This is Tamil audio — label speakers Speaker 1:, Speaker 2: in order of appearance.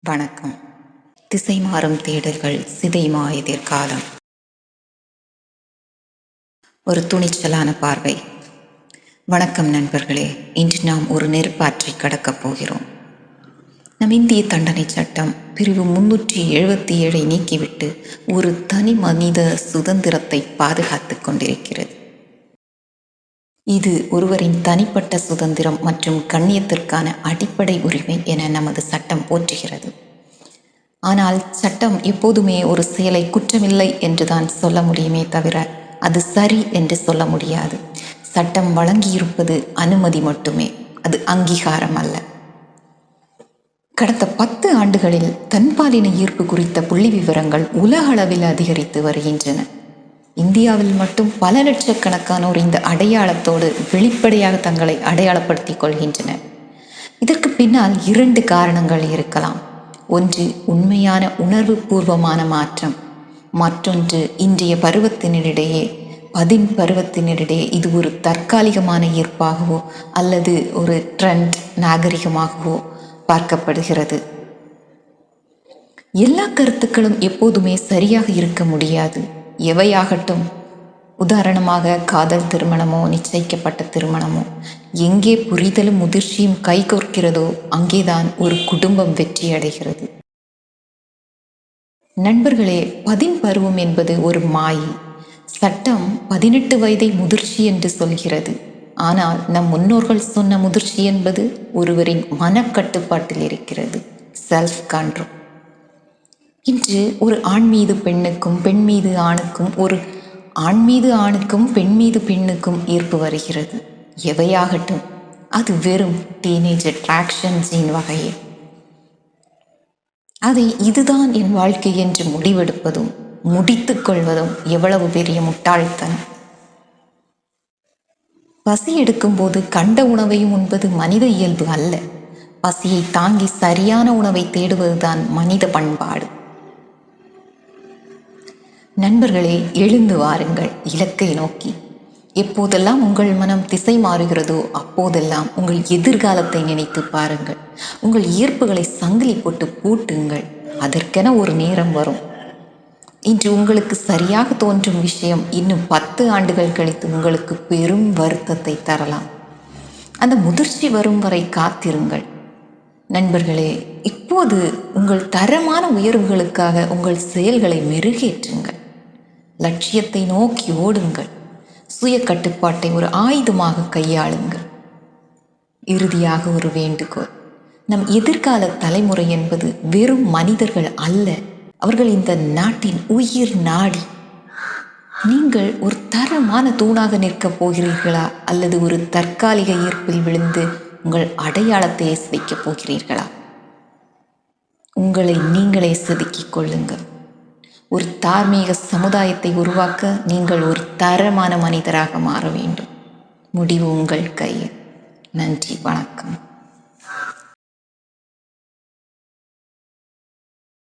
Speaker 1: வணக்கம். திசை மாறும் தேடல்கள் சிதைமா எதிர்காலம். ஒரு துணிச்சலான பார்வை. வணக்கம் நண்பர்களே. இன்று நாம் ஒரு நெருப்பாற்றை கடக்கப் போகிறோம். நம் இந்திய தண்டனை சட்டம் பிரிவு 377 நீக்கிவிட்டு ஒரு தனி மனித சுதந்திரத்தை பாதுகாத்துக் கொண்டிருக்கிறது. இது ஒருவரின் தனிப்பட்ட சுதந்திரம் மற்றும் கண்ணியத்திற்கான அடிப்படை உரிமை என நமது சட்டம் போற்றுகிறது. ஆனால் சட்டம் எப்போதுமே ஒரு செயலை குற்றமில்லை என்றுதான் சொல்ல முடியுமே தவிர அது சரி என்று சொல்ல முடியாது. சட்டம் வழங்கியிருப்பது அனுமதி மட்டுமே, அது அங்கீகாரம் அல்ல. கடந்த 10 ஆண்டுகளில் தன்பாலின ஈர்ப்பு குறித்த புள்ளி விவரங்கள் உலக அளவில் அதிகரித்து வருகின்றன. இந்தியாவில் மட்டும் பல லட்சக்கணக்கானோர் இந்த அடையாளத்தோடு வெளிப்படையாக தங்களை அடையாளப்படுத்திக் கொள்கின்றனர். இதற்கு பின்னால் 2 காரணங்கள் இருக்கலாம். ஒன்று உண்மையான உணர்வு பூர்வமான மாற்றம், மற்றொன்று இன்றைய பருவத்தினரிடையே இது ஒரு தற்காலிகமான ஈர்ப்பாகவோ அல்லது ஒரு ட்ரெண்ட் நாகரிகமாகவோ பார்க்கப்படுகிறது. எல்லா கருத்துக்களும் எப்போதுமே சரியாக இருக்க முடியாது. எவையாகட்டும், உதாரணமாக காதல் திருமணமோ நிச்சயிக்கப்பட்ட திருமணமோ, எங்கே புரிதலும் முதிர்ச்சியும் கைகோர்க்கிறதோ அங்கேதான் ஒரு குடும்பம் வெற்றி அடைகிறது. நண்பர்களே, 10 பருவம் என்பது ஒரு மாயை. சட்டம் 18 வயதை முதிர்ச்சி என்று சொல்கிறது. ஆனால் நம் முன்னோர்கள் சொன்ன முதிர்ச்சி என்பது ஒருவரின் மனக்கட்டுப்பாட்டில் இருக்கிறது, செல்ஃப் கண்ட்ரோல். இன்று ஒரு ஆண் மீது பெண்ணுக்கும், பெண் மீது ஆணுக்கும், ஒரு ஆண் மீது ஆணுக்கும், பெண் மீது பெண்ணுக்கும் ஈர்ப்பு வருகிறது. எவையாகட்டும், அது வெறும் டீனேஜ் அட்ராக்ஷன்ஸின் வகையே. அதை இதுதான் என் வாழ்க்கை என்று முடிவெடுப்பதும் முடித்துக் கொள்வதும் எவ்வளவு பெரிய முட்டாள்தனம். பசி எடுக்கும்போது கண்ட உணவையும் உண்பது மனித இயல்பு அல்ல. பசியை தாங்கி சரியான உணவை தேடுவதுதான் மனித பண்பாடு. நண்பர்களே, எழுந்து வாருங்கள் இலக்கை நோக்கி. எப்போதெல்லாம் உங்கள் மனம் திசை மாறுகிறதோ அப்போதெல்லாம் உங்கள் எதிர்காலத்தை நினைத்து பாருங்கள். உங்கள் ஈர்ப்புகளை சங்கிலி போட்டு பூட்டுங்கள். அதற்கென ஒரு நேரம் வரும். இன்று உங்களுக்கு சரியாக தோன்றும் விஷயம் இன்னும் 10 ஆண்டுகள் கழித்து உங்களுக்கு பெரும் வருத்தத்தை தரலாம். அந்த முதிர்ச்சி வரும் வரை காத்திருங்கள். நண்பர்களே, இப்போது உங்கள் தரமான உயர்வுகளுக்காக உங்கள் செயல்களை மெருகேற்றுங்கள். லட்சியத்தை நோக்கி ஓடுங்கள். சுய கட்டுப்பாட்டை ஒரு ஆயுதமாக கையாளுங்கள். இறுதியாக ஒரு வேண்டுகோள். நம் எதிர்கால தலைமுறை என்பது வெறும் மனிதர்கள் அல்ல, அவர்கள் இந்த நாட்டின் உயிர் நாடி. நீங்கள் ஒரு தரமான தூணாக நிற்கப் போகிறீர்களா அல்லது ஒரு தற்காலிக ஈர்ப்பில் விழுந்து உங்கள் அடையாளத்தை வைக்கப் போகிறீர்களா? உங்களை நீங்களே செதுக்கிக் கொள்ளுங்கள். ஒரு தார்மீக சமுதாயத்தை உருவாக்க நீங்கள் ஒரு தரமான மனிதராக மாற வேண்டும். முடிவு உங்கள் கையில். நன்றி, வணக்கம்.